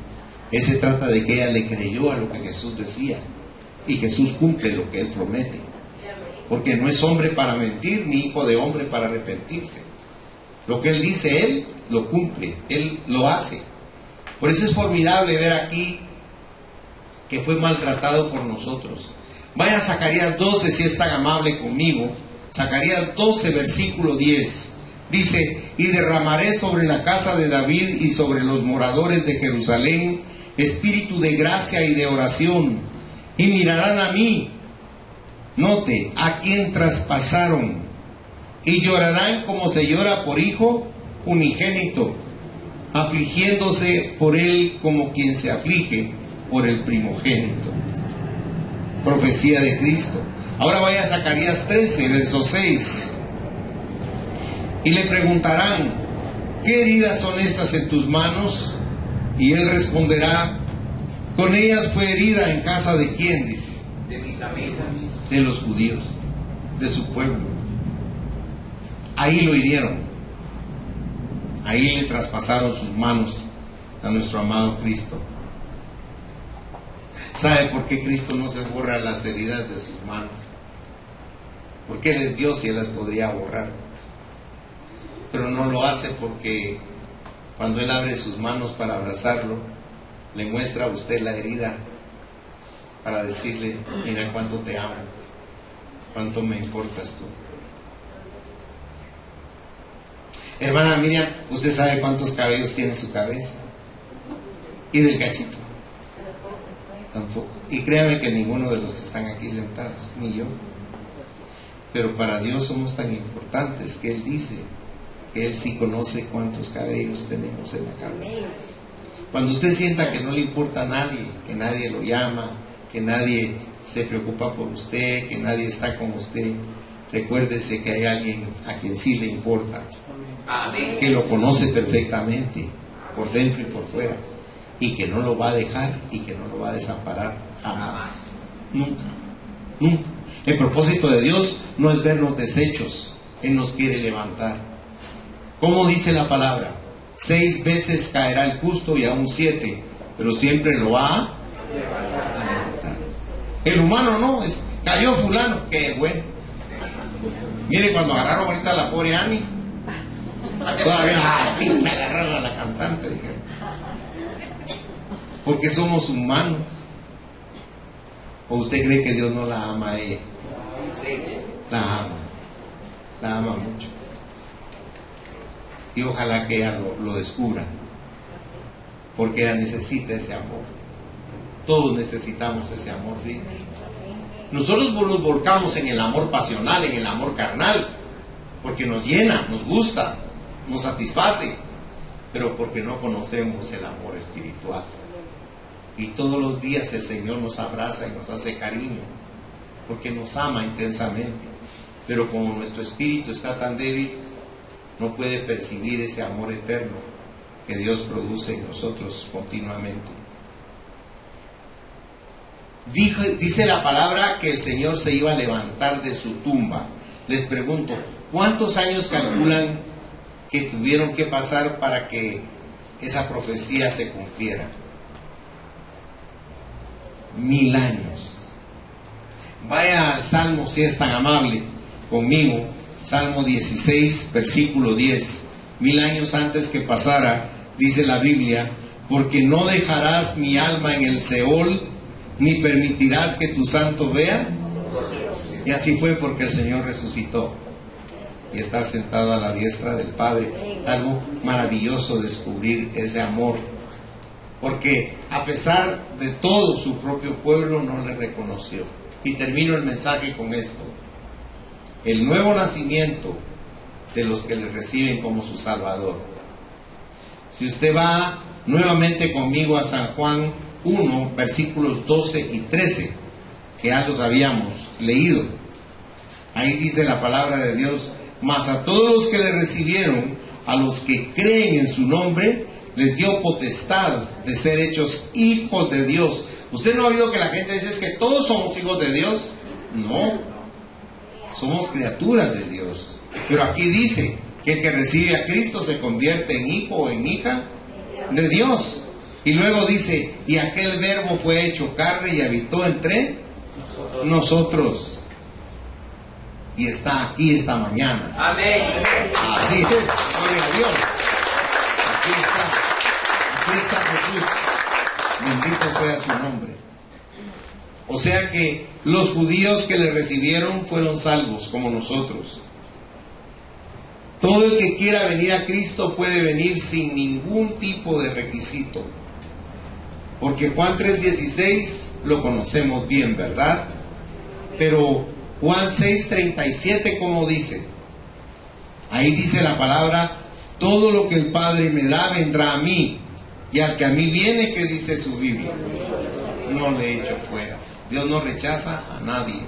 [SPEAKER 1] se trata de que ella le creyó a lo que Jesús decía, y Jesús cumple lo que Él promete, porque no es hombre para mentir ni hijo de hombre para arrepentirse. Lo que Él dice, Él lo cumple, Él lo hace. Por eso es formidable ver aquí que fue maltratado por nosotros. Vaya a Zacarías 12, si es tan amable conmigo. Zacarías 12, versículo 10. Dice: y derramaré sobre la casa de David y sobre los moradores de Jerusalén espíritu de gracia y de oración, y mirarán a mí, note, a quien traspasaron, y llorarán como se llora por hijo unigénito, afligiéndose por él como quien se aflige por el primogénito. Profecía de Cristo. Ahora vaya a Zacarías 13, verso 6. Y le preguntarán: ¿qué heridas son estas en tus manos? Y él responderá: con ellas fue herida en casa de quién, dice.
[SPEAKER 2] De mis amigos.
[SPEAKER 1] De los judíos, de su pueblo. Ahí lo hirieron. Ahí le traspasaron sus manos a nuestro amado Cristo. ¿Sabe por qué Cristo no se borra las heridas de sus manos? Porque Él es Dios y Él las podría borrar. Pero no lo hace porque cuando Él abre sus manos para abrazarlo, le muestra a usted la herida para decirle: mira cuánto te amo, cuánto me importas tú. Hermana Miriam, ¿usted sabe cuántos cabellos tiene su cabeza? ¿Y del cachito? Tampoco. Y créame que ninguno de los que están aquí sentados, ni yo. Pero para Dios somos tan importantes que Él dice que Él sí conoce cuántos cabellos tenemos en la cabeza. Cuando usted sienta que no le importa a nadie, que nadie lo llama, que nadie se preocupa por usted, que nadie está con usted, recuérdese que hay alguien a quien sí le importa. Amén. Que lo conoce perfectamente, por dentro y por fuera, y que no lo va a dejar y que no lo va a desamparar jamás. Nunca, nunca. El propósito de Dios no es vernos deshechos, Él nos quiere levantar. ¿Cómo dice la palabra? 6 veces caerá el justo y aún 7, pero siempre lo va a levantar. El humano no, cayó fulano, qué bueno. Mire, cuando agarraron ahorita a la pobre Annie, todavía al fin me agarraron a la cantante, dije. Porque somos humanos. ¿O usted cree que Dios no la ama a ella? Sí. La ama mucho. Y ojalá que ella lo descubra, porque ella necesita ese amor. Todos necesitamos ese amor, fíjense. Nosotros nos volcamos en el amor pasional, en el amor carnal, porque nos llena, nos gusta, nos satisface, pero porque no conocemos el amor espiritual. Y todos los días el Señor nos abraza y nos hace cariño, porque nos ama intensamente. Pero como nuestro espíritu está tan débil, no puede percibir ese amor eterno que Dios produce en nosotros continuamente. Dice la palabra que el Señor se iba a levantar de su tumba. Les pregunto, ¿cuántos años calculan que tuvieron que pasar para que esa profecía se cumpliera? 1000 años. Vaya al Salmo, si es tan amable conmigo, Salmo 16, versículo 10. 1000 años antes que pasara, dice la Biblia: porque no dejarás mi alma en el Seol, ni permitirás que tu santo vea. Y así fue, porque el Señor resucitó. y está sentado a la diestra del Padre. Algo maravilloso descubrir ese amor, porque a pesar de todo su propio pueblo no le reconoció. Y termino el mensaje con esto: el nuevo nacimiento de los que le reciben como su Salvador. Si usted va nuevamente conmigo a San Juan 1, versículos 12 y 13, que ya los habíamos leído, ahí dice la palabra de Dios: mas a todos los que le recibieron, a los que creen en su nombre, les dio potestad de ser hechos hijos de Dios. ¿Usted no ha oído que la gente dice es que todos somos hijos de Dios? No, somos criaturas de Dios. Pero aquí dice que el que recibe a Cristo se convierte en hijo o en hija de Dios. Y luego dice: y aquel verbo fue hecho carne y habitó entre nosotros. Y está aquí esta mañana.
[SPEAKER 2] Amén.
[SPEAKER 1] Así es, gloria a Dios. Aquí está Jesús. Bendito sea su nombre. O sea que los judíos que le recibieron fueron salvos como nosotros. Todo el que quiera venir a Cristo puede venir sin ningún tipo de requisito. Porque Juan 3:16 lo conocemos bien, ¿verdad? Pero Juan 6:37, ¿cómo dice? Ahí dice la palabra: todo lo que el Padre me da vendrá a mí, y al que a mí viene, ¿qué dice su Biblia? No le echo fuera. Dios no rechaza a nadie.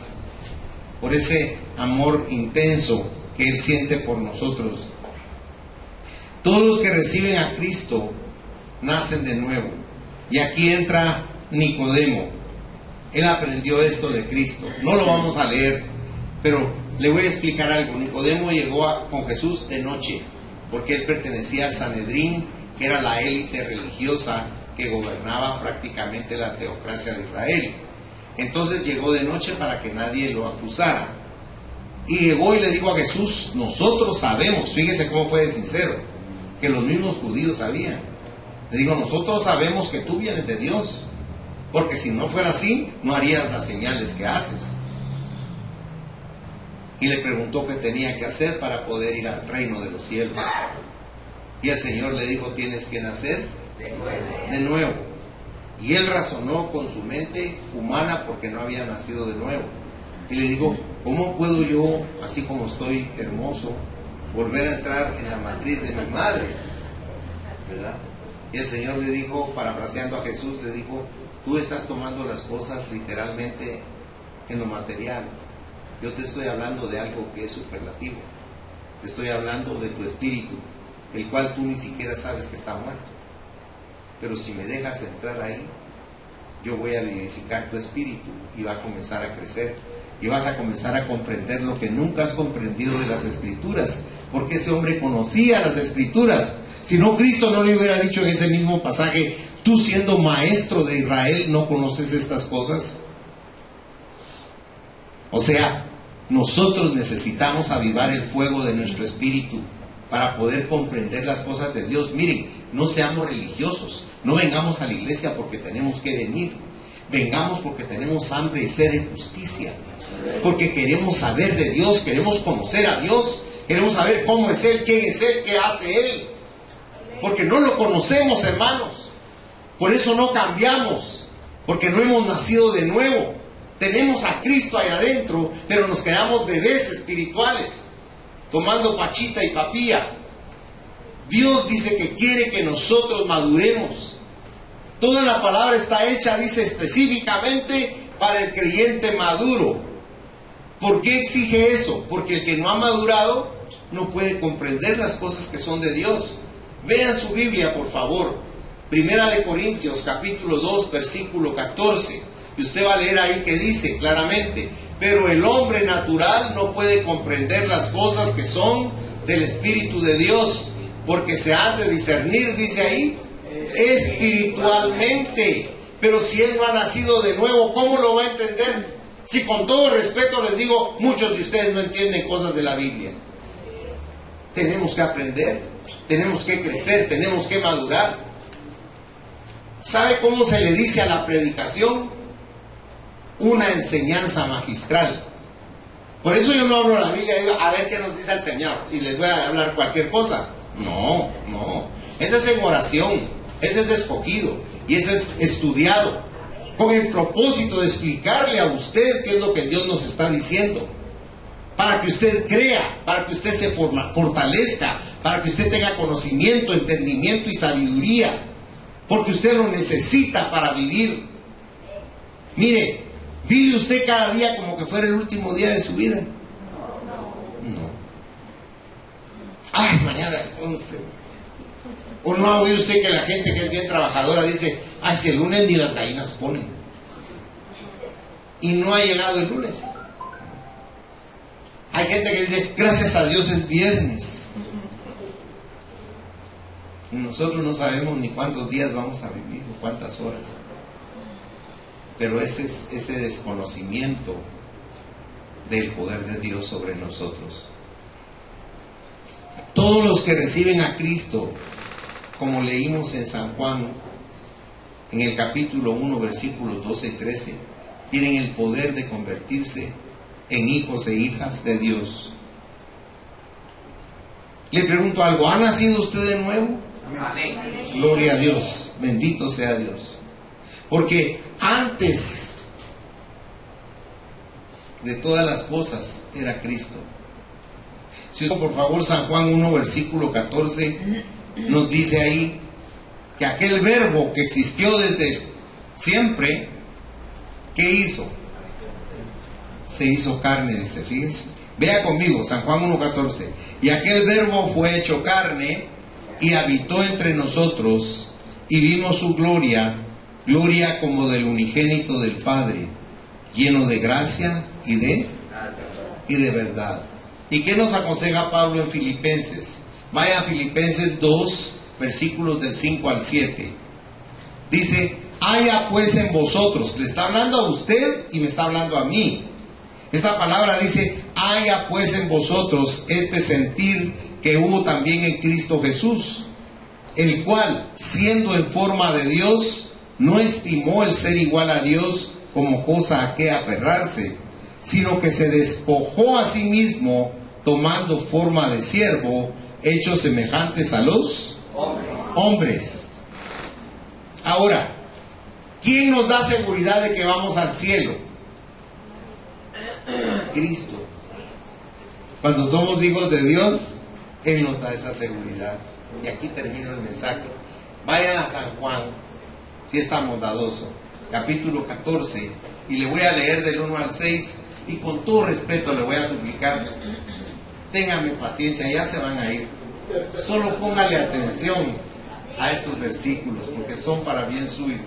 [SPEAKER 1] Por ese amor intenso que Él siente por nosotros. Todos los que reciben a Cristo nacen de nuevo. Y aquí entra Nicodemo. Él aprendió esto de Cristo. No lo vamos a leer, pero le voy a explicar algo. Nicodemo llegó con Jesús de noche, porque él pertenecía al Sanedrín, que era la élite religiosa que gobernaba prácticamente la teocracia de Israel. Entonces llegó de noche para que nadie lo acusara. Y llegó y le dijo a Jesús: nosotros sabemos, fíjese cómo fue de sincero, que los mismos judíos sabían. Le digo: nosotros sabemos que tú vienes de Dios, porque si no fuera así, no harías las señales que haces. Y le preguntó qué tenía que hacer para poder ir al reino de los cielos. Y el Señor le dijo: tienes que nacer de nuevo. Y él razonó con su mente humana, porque no había nacido de nuevo. Y le dijo: ¿cómo puedo yo, así como estoy hermoso, volver a entrar en la matriz de mi madre? ¿Verdad? Y el Señor le dijo, parafraseando a Jesús, le dijo: tú estás tomando las cosas literalmente en lo material. Yo te estoy hablando de algo que es superlativo. Te estoy hablando de tu espíritu, el cual tú ni siquiera sabes que está muerto. Pero si me dejas entrar ahí, yo voy a vivificar tu espíritu y va a comenzar a crecer. Y vas a comenzar a comprender lo que nunca has comprendido de las Escrituras, porque ese hombre conocía las Escrituras. Si no, Cristo no le hubiera dicho en ese mismo pasaje: tú, siendo maestro de Israel, ¿no conoces estas cosas? O sea, nosotros necesitamos avivar el fuego de nuestro espíritu para poder comprender las cosas de Dios. Miren, no seamos religiosos, no vengamos a la iglesia porque tenemos que venir. Vengamos porque tenemos hambre y sed de justicia, porque queremos saber de Dios, queremos conocer a Dios, queremos saber cómo es Él, quién es Él, qué hace Él, porque no lo conocemos, hermanos. Por eso no cambiamos, porque no hemos nacido de nuevo. Tenemos a Cristo ahí adentro, pero nos quedamos bebés espirituales, tomando pachita y papilla. Dios dice que quiere que nosotros maduremos. Toda la palabra está hecha, dice, específicamente para el creyente maduro. ¿Por qué exige eso? Porque el que no ha madurado no puede comprender las cosas que son de Dios. Vean su Biblia, por favor. Primera de Corintios, capítulo 2, versículo 14. Y usted va a leer ahí que dice claramente: pero el hombre natural no puede comprender las cosas que son del Espíritu de Dios, porque se han de discernir, dice ahí, espiritualmente. Pero si él no ha nacido de nuevo, ¿cómo lo va a entender? Si, con todo respeto les digo, muchos de ustedes no entienden cosas de la Biblia. Tenemos que aprender, tenemos que crecer, tenemos que madurar. ¿Sabe cómo se le dice a la predicación? Una enseñanza magistral. Por eso yo no hablo la Biblia y digo, a ver qué nos dice el Señor, y les voy a hablar cualquier cosa. No, no. Ese es en oración, ese es escogido, y ese es estudiado, con el propósito de explicarle a usted qué es lo que Dios nos está diciendo. Para que usted crea, para que usted se fortalezca, para que usted tenga conocimiento, entendimiento y sabiduría, porque usted lo necesita para vivir. Mire, ¿vive usted cada día como que fuera el último día de su vida? No. Ay, mañana, ¿o no ha oído usted que la gente que es bien trabajadora dice, ay, si el lunes ni las gallinas ponen? Y no ha llegado el lunes. Hay gente que dice, gracias a Dios es viernes. Nosotros no sabemos ni cuántos días vamos a vivir o cuántas horas. Pero ese es ese desconocimiento del poder de Dios sobre nosotros. Todos los que reciben a Cristo, como leímos en San Juan, en el capítulo 1, versículos 12 y 13, tienen el poder de convertirse en hijos e hijas de Dios. Le pregunto algo, ¿ha nacido usted de nuevo?
[SPEAKER 2] Amén.
[SPEAKER 1] Gloria a Dios, bendito sea Dios. Porque antes de todas las cosas era Cristo. Si usted, por favor, San Juan 1, versículo 14, nos dice ahí que aquel verbo que existió desde siempre, ¿qué hizo? Se hizo carne, dice, fíjense. Vea conmigo, San Juan 1:14. Y aquel verbo fue hecho carne y habitó entre nosotros y vimos su gloria, gloria como del unigénito del Padre, lleno de gracia y de verdad. ¿Y qué nos aconseja Pablo en Filipenses? Vaya a Filipenses 2, versículos del 5 al 7. Dice, haya pues en vosotros, le está hablando a usted y me está hablando a mí. Esta palabra dice, haya pues en vosotros este sentir que hubo también en Cristo Jesús, el cual, siendo en forma de Dios, no estimó el ser igual a Dios como cosa a que aferrarse, sino que se despojó a sí mismo, tomando forma de siervo, hechos semejantes a los hombres. Ahora, ¿quién nos da seguridad de que vamos al cielo? Cristo. Cuando somos hijos de Dios, Él nos da esa seguridad. Y aquí termino el mensaje. Vayan a San Juan, si es tan bondadoso, capítulo 14, y le voy a leer del 1 al 6, y con todo respeto le voy a suplicar, ténganme paciencia, ya se van a ir. Solo póngale atención a estos versículos, porque son para bien suyo,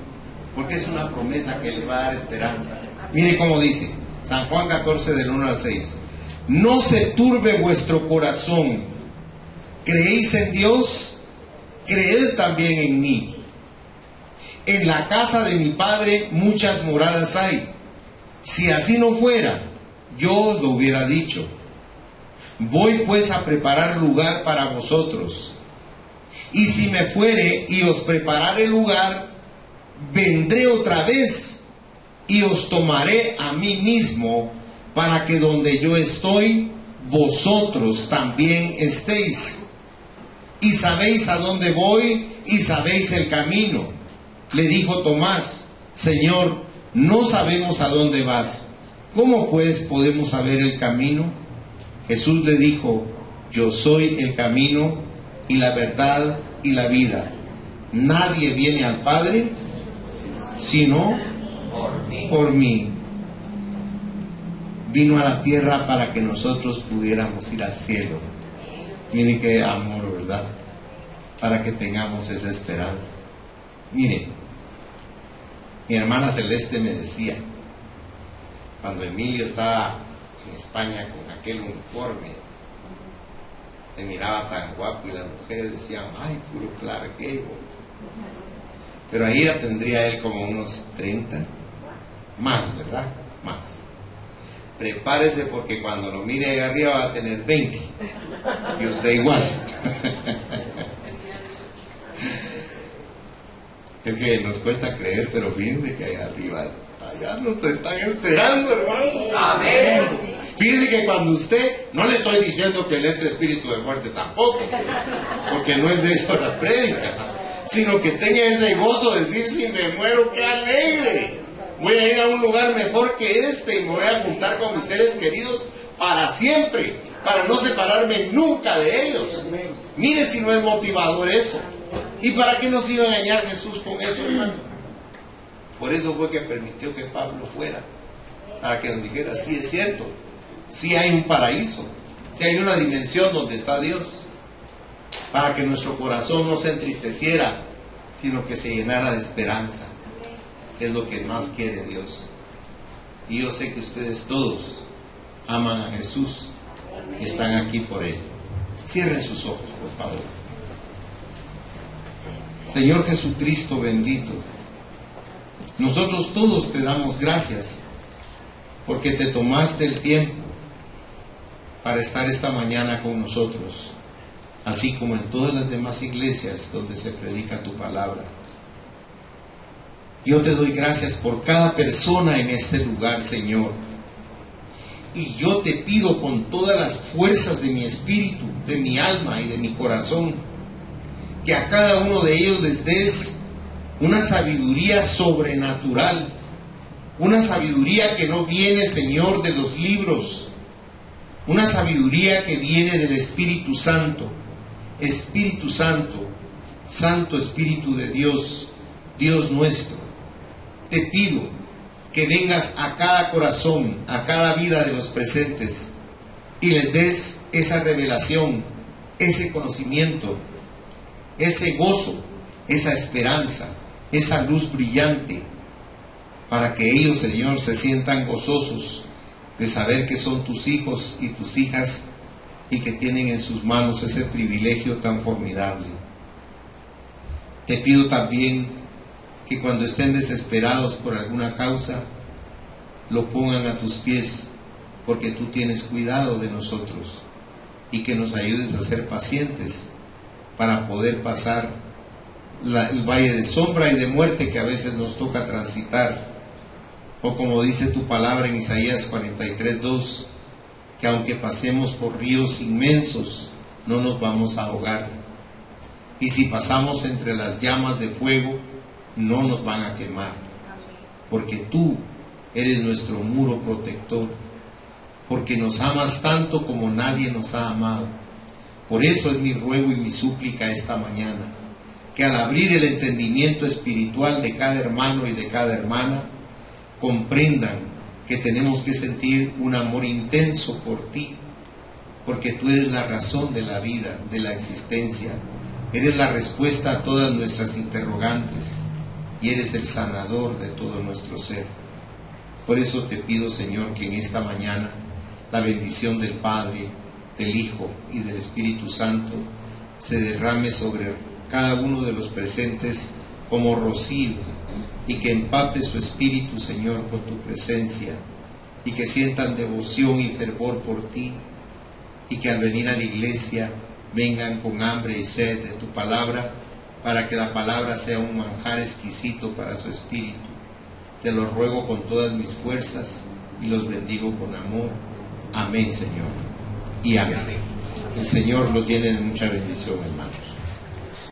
[SPEAKER 1] porque es una promesa que le va a dar esperanza. Mire cómo dice San Juan 14 del 1 al 6. No se turbe vuestro corazón. ¿Creéis en Dios? Creed también en mí. En la casa de mi Padre muchas moradas hay. Si así no fuera, yo os lo hubiera dicho. Voy pues a preparar lugar para vosotros. Y si me fuere y os preparare lugar, vendré otra vez y os tomaré a mí mismo, para que donde yo estoy, vosotros también estéis. Y sabéis a dónde voy, y sabéis el camino. Le dijo Tomás, Señor, no sabemos a dónde vas. ¿Cómo pues podemos saber el camino? Jesús le dijo, yo soy el camino y la verdad y la vida. Nadie viene al Padre sino por mí. Vino a la tierra para que nosotros pudiéramos ir al cielo. Mire qué amor, ¿verdad? Para que tengamos esa esperanza. Mire, mi hermana Celeste me decía, cuando Emilio estaba en España con aquel uniforme, se miraba tan guapo y las mujeres decían, ay, puro Clark Gable. Pero ahí ya tendría él como unos 30, más, ¿verdad? Más. Prepárese porque cuando lo mire ahí arriba va a tener 20 y usted igual. Es que nos cuesta creer, pero fíjense que allá arriba, allá nos están esperando, hermano.
[SPEAKER 2] Amén.
[SPEAKER 1] Fíjese que cuando usted, no le estoy diciendo que le entre espíritu de muerte tampoco, porque no es de eso la prédica, sino que tenga ese gozo de decir, si me muero, qué alegre. Voy a ir a un lugar mejor que este y me voy a juntar con mis seres queridos para siempre, para no separarme nunca de ellos. Mire si no es motivador eso. ¿Y para qué nos iba a engañar Jesús con eso, hermano? Por eso fue que permitió que Pablo fuera, para que nos dijera, sí es cierto, sí hay un paraíso, sí hay una dimensión donde está Dios, para que nuestro corazón no se entristeciera, sino que se llenara de esperanza, que es lo que más quiere Dios. Y yo sé que ustedes todos aman a Jesús y están aquí por Él. Cierren sus ojos, por favor. Señor Jesucristo bendito, nosotros todos te damos gracias porque te tomaste el tiempo para estar esta mañana con nosotros, así como en todas las demás iglesias donde se predica tu palabra. Yo te doy gracias por cada persona en este lugar, Señor. Y yo te pido con todas las fuerzas de mi espíritu, de mi alma y de mi corazón, que a cada uno de ellos les des una sabiduría sobrenatural, una sabiduría que no viene, Señor, de los libros, una sabiduría que viene del Espíritu Santo. Espíritu Santo, Santo Espíritu de Dios, Dios nuestro, te pido que vengas a cada corazón, a cada vida de los presentes y les des esa revelación, ese conocimiento, ese gozo, esa esperanza, esa luz brillante, para que ellos, Señor, se sientan gozosos de saber que son tus hijos y tus hijas y que tienen en sus manos ese privilegio tan formidable. Te pido también que cuando estén desesperados por alguna causa, lo pongan a tus pies, porque tú tienes cuidado de nosotros, y que nos ayudes a ser pacientes para poder pasar el valle de sombra y de muerte que a veces nos toca transitar, o como dice tu palabra en Isaías 43:2, que aunque pasemos por ríos inmensos, no nos vamos a ahogar, y si pasamos entre las llamas de fuego, no nos van a quemar, porque tú eres nuestro muro protector, porque nos amas tanto como nadie nos ha amado. Por eso es mi ruego y mi súplica esta mañana, que al abrir el entendimiento espiritual de cada hermano y de cada hermana, comprendan que tenemos que sentir un amor intenso por ti, porque tú eres la razón de la vida, de la existencia, eres la respuesta a todas nuestras interrogantes y eres el sanador de todo nuestro ser. Por eso te pido, Señor, que en esta mañana la bendición del Padre, del Hijo y del Espíritu Santo se derrame sobre cada uno de los presentes como rocío, y que empape su espíritu, Señor, con tu presencia, y que sientan devoción y fervor por ti, y que al venir a la iglesia vengan con hambre y sed de tu palabra, para que la palabra sea un manjar exquisito para su espíritu. Te lo ruego con todas mis fuerzas y los bendigo con amor. Amén, Señor. Y amén. El Señor lo tiene de mucha bendición, hermano.